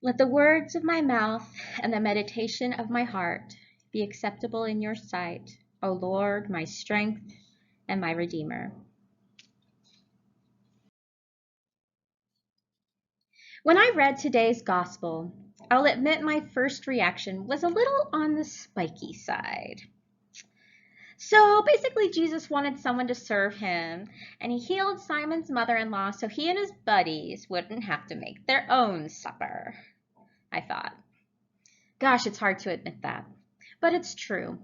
Let the words of my mouth and the meditation of my heart be acceptable in your sight, O Lord, my strength and my Redeemer. When I read today's gospel, I'll admit my first reaction was a little on the spiky side. So basically, Jesus wanted someone to serve him, and he healed Simon's mother-in-law so he and his buddies wouldn't have to make their own supper, I thought. Gosh, it's hard to admit that, but it's true.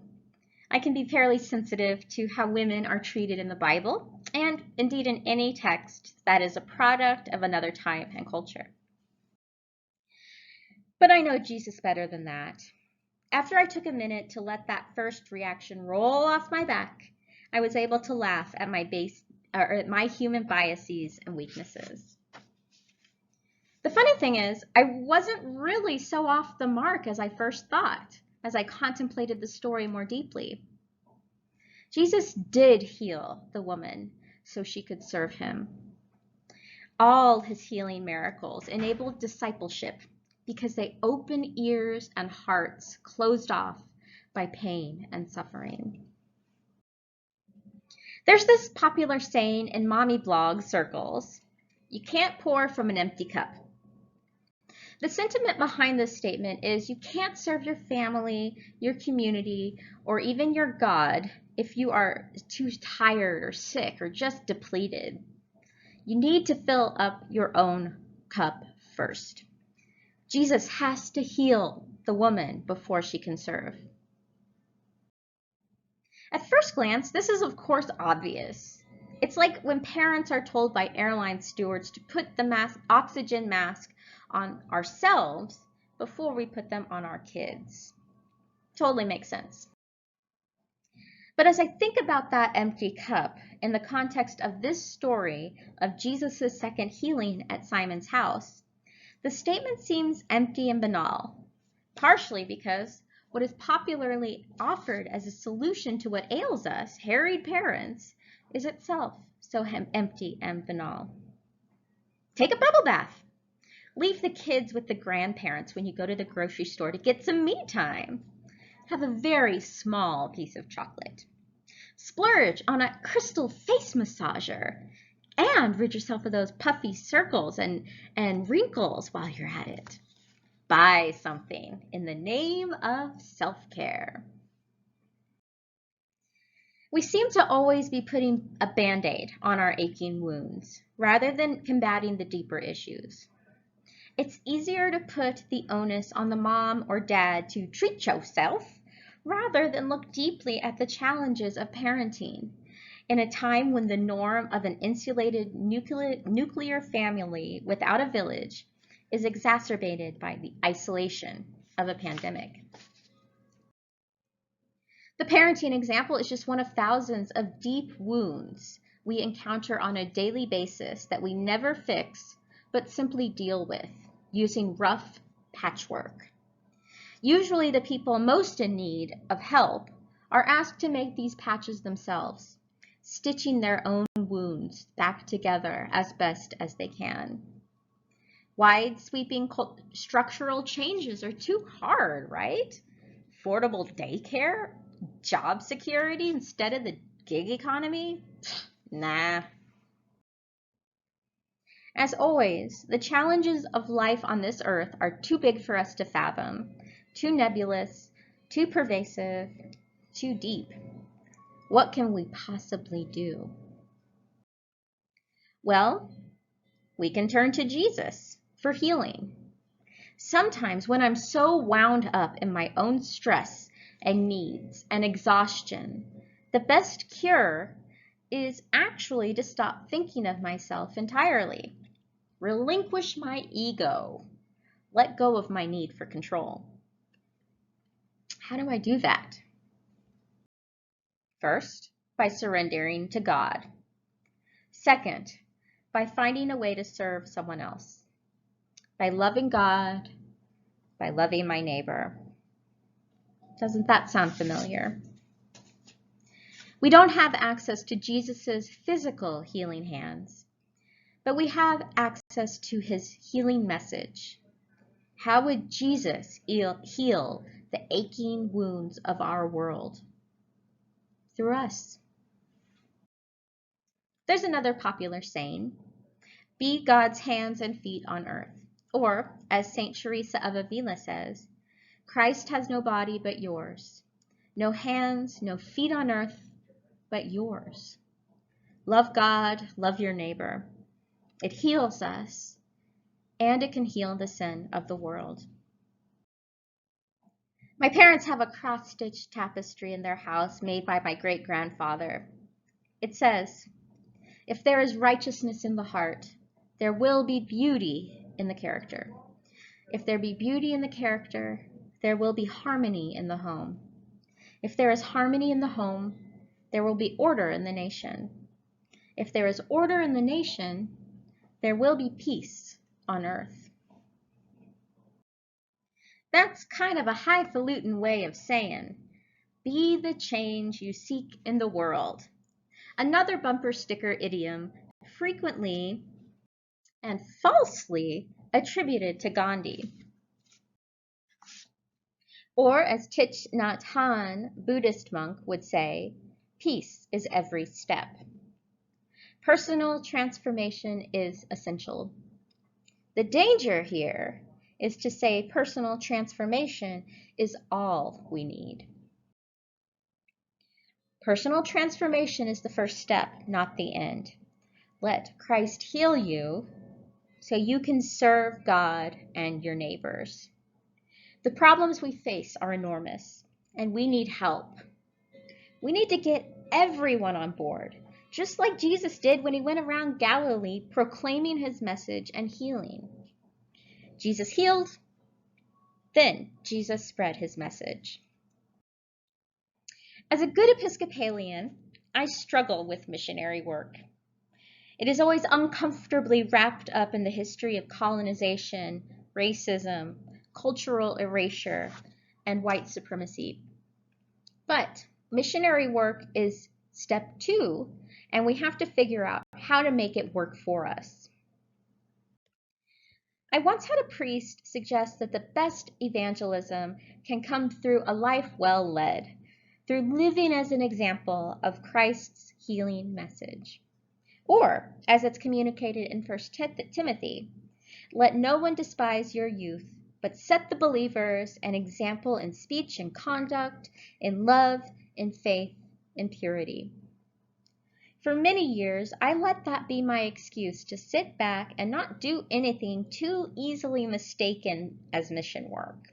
I can be fairly sensitive to how women are treated in the Bible, and indeed in any text that is a product of another time and culture. But I know Jesus better than that. After I took a minute to let that first reaction roll off my back, I was able to laugh at my human biases and weaknesses. The funny thing is, I wasn't really so off the mark as I first thought, as I contemplated the story more deeply. Jesus did heal the woman so she could serve him. All his healing miracles enabled discipleship because they open ears and hearts closed off by pain and suffering. There's this popular saying in mommy blog circles, you can't pour from an empty cup. The sentiment behind this statement is you can't serve your family, your community, or even your God if you are too tired or sick or just depleted. You need to fill up your own cup first. Jesus has to heal the woman before she can serve. At first glance, this is of course obvious. It's like when parents are told by airline stewards to put the oxygen mask on ourselves before we put them on our kids. Totally makes sense. But as I think about that empty cup in the context of this story of Jesus' second healing at Simon's house, the statement seems empty and banal, partially because what is popularly offered as a solution to what ails us, harried parents, is itself so empty and banal. Take a bubble bath. Leave the kids with the grandparents when you go to the grocery store to get some me time. Have a very small piece of chocolate. Splurge on a crystal face massager and rid yourself of those puffy circles and wrinkles while you're at it. Buy something in the name of self-care. We seem to always be putting a Band-Aid on our aching wounds rather than combating the deeper issues. It's easier to put the onus on the mom or dad to treat yourself rather than look deeply at the challenges of parenting in a time when the norm of an insulated nuclear family without a village is exacerbated by the isolation of a pandemic. The parenting example is just one of thousands of deep wounds we encounter on a daily basis that we never fix, but simply deal with using rough patchwork. Usually the people most in need of help are asked to make these patches themselves, stitching their own wounds back together as best as they can. Wide sweeping structural changes are too hard, right? Affordable daycare? Job security instead of the gig economy? Nah. As always, the challenges of life on this earth are too big for us to fathom, too nebulous, too pervasive, too deep. What can we possibly do? Well, we can turn to Jesus for healing. Sometimes when I'm so wound up in my own stress and needs and exhaustion, the best cure is actually to stop thinking of myself entirely. Relinquish my ego. Let go of my need for control. How do I do that? First, by surrendering to God. Second, by finding a way to serve someone else. By loving God, by loving my neighbor. Doesn't that sound familiar? We don't have access to Jesus' physical healing hands, but we have access to his healing message. How would Jesus heal the aching wounds of our world? Through us. There's another popular saying, be God's hands and feet on earth. Or, as St. Teresa of Avila says, Christ has no body but yours, no hands, no feet on earth but yours. Love God, love your neighbor. It heals us, and it can heal the sin of the world. My parents have a cross-stitched tapestry in their house made by my great-grandfather. It says, if there is righteousness in the heart, there will be beauty in the character. If there be beauty in the character, there will be harmony in the home. If there is harmony in the home, there will be order in the nation. If there is order in the nation, there will be peace on earth. That's kind of a highfalutin way of saying, be the change you seek in the world. Another bumper sticker idiom frequently and falsely attributed to Gandhi. Or as Thich Nhat Hanh, Buddhist monk, would say, peace is every step. Personal transformation is essential. The danger here is to say personal transformation is all we need. Personal transformation is the first step, not the end. Let Christ heal you so you can serve God and your neighbors. The problems we face are enormous, and we need help. We need to get everyone on board, just like Jesus did when he went around Galilee proclaiming his message and healing. Jesus healed, then Jesus spread his message. As a good Episcopalian, I struggle with missionary work. It is always uncomfortably wrapped up in the history of colonization, racism, cultural erasure, and white supremacy. But missionary work is step 2, and we have to figure out how to make it work for us. I once had a priest suggest that the best evangelism can come through a life well led, through living as an example of Christ's healing message. Or, as it's communicated in 1 Timothy, let no one despise your youth, but set the believers an example in speech and conduct, in love, in faith, in purity. For many years, I let that be my excuse to sit back and not do anything too easily mistaken as mission work.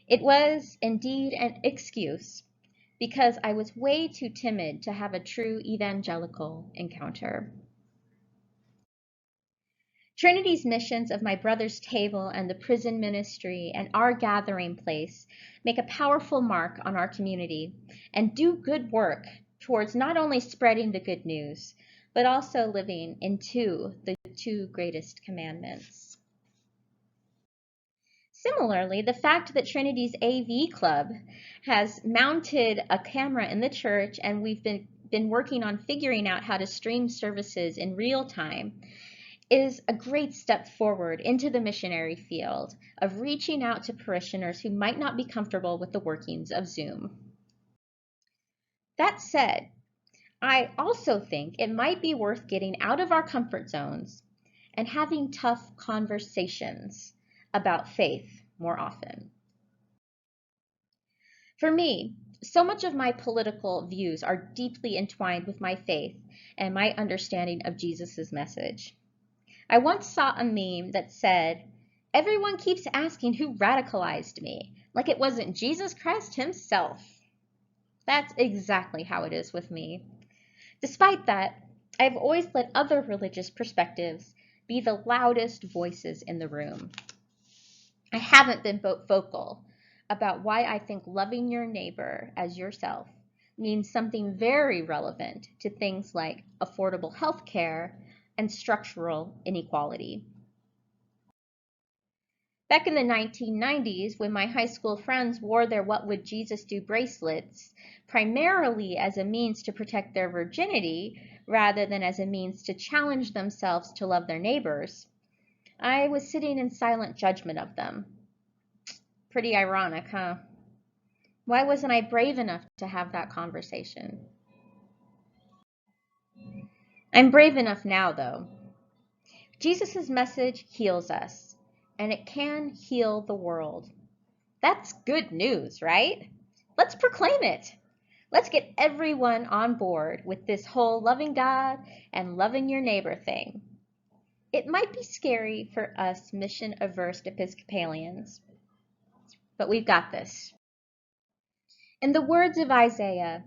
It was indeed an excuse because I was way too timid to have a true evangelical encounter. Trinity's missions of My Brother's Table and the prison ministry and our gathering place make a powerful mark on our community and do good work towards not only spreading the good news, but also living into the 2 greatest commandments. Similarly, the fact that Trinity's AV Club has mounted a camera in the church and we've been working on figuring out how to stream services in real time is a great step forward into the missionary field of reaching out to parishioners who might not be comfortable with the workings of Zoom. That said, I also think it might be worth getting out of our comfort zones and having tough conversations about faith more often. For me, so much of my political views are deeply entwined with my faith and my understanding of Jesus' message. I once saw a meme that said, everyone keeps asking who radicalized me, like it wasn't Jesus Christ himself. That's exactly how it is with me. Despite that, I've always let other religious perspectives be the loudest voices in the room. I haven't been vocal about why I think loving your neighbor as yourself means something very relevant to things like affordable health care and structural inequality. Back in the 1990s, when my high school friends wore their What Would Jesus Do bracelets, primarily as a means to protect their virginity rather than as a means to challenge themselves to love their neighbors, I was sitting in silent judgment of them. Pretty ironic, huh? Why wasn't I brave enough to have that conversation? I'm brave enough now, though. Jesus' message heals us, and it can heal the world. That's good news, right? Let's proclaim it. Let's get everyone on board with this whole loving God and loving your neighbor thing. It might be scary for us mission-averse Episcopalians, but we've got this. In the words of Isaiah,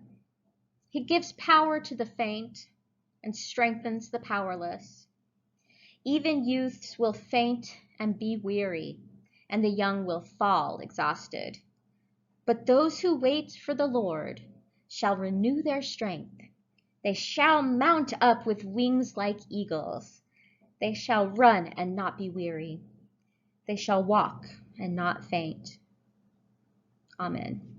he gives power to the faint and strengthens the powerless. Even youths will faint and be weary, and the young will fall exhausted. But those who wait for the Lord shall renew their strength. They shall mount up with wings like eagles. They shall run and not be weary. They shall walk and not faint. Amen.